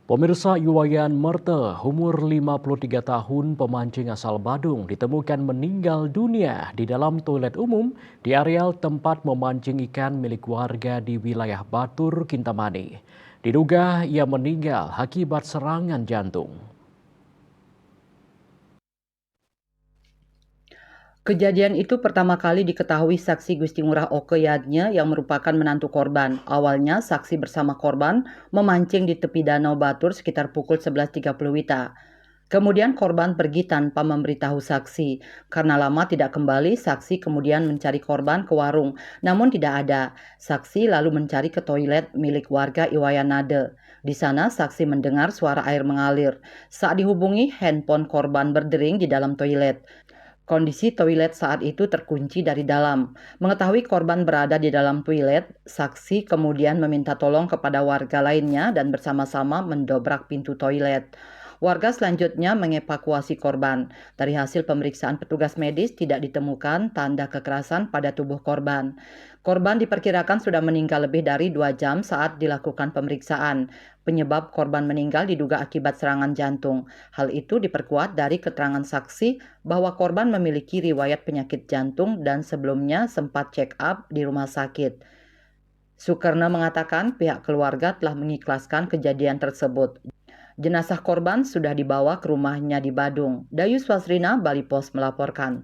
Pemirsa Iwayan Merte, umur 53 tahun, pemancing asal Badung, ditemukan meninggal dunia di dalam toilet umum di areal tempat memancing ikan milik warga di wilayah Batur, Kintamani. Diduga ia meninggal akibat serangan jantung. Kejadian itu pertama kali diketahui saksi Gusti Ngurah Oke Yadnya yang merupakan menantu korban. Awalnya saksi bersama korban memancing di tepi Danau Batur sekitar pukul 11.30 WITA. Kemudian korban pergi tanpa memberitahu saksi. Karena lama tidak kembali, saksi kemudian mencari korban ke warung, namun tidak ada. Saksi lalu mencari ke toilet milik warga Iwayanade. Di sana saksi mendengar suara air mengalir. Saat dihubungi, handphone korban berdering di dalam toilet. Kondisi toilet saat itu terkunci dari dalam. Mengetahui korban berada di dalam toilet, saksi kemudian meminta tolong kepada warga lainnya dan bersama-sama mendobrak pintu toilet. Warga selanjutnya mengevakuasi korban. Dari hasil pemeriksaan petugas medis tidak ditemukan tanda kekerasan pada tubuh korban. Korban diperkirakan sudah meninggal lebih dari 2 jam saat dilakukan pemeriksaan. Penyebab korban meninggal diduga akibat serangan jantung. Hal itu diperkuat dari keterangan saksi bahwa korban memiliki riwayat penyakit jantung dan sebelumnya sempat check up di rumah sakit. Sukerna mengatakan pihak keluarga telah mengikhlaskan kejadian tersebut. Jenazah korban sudah dibawa ke rumahnya di Badung. Dayus Wasrina, Bali Pos melaporkan.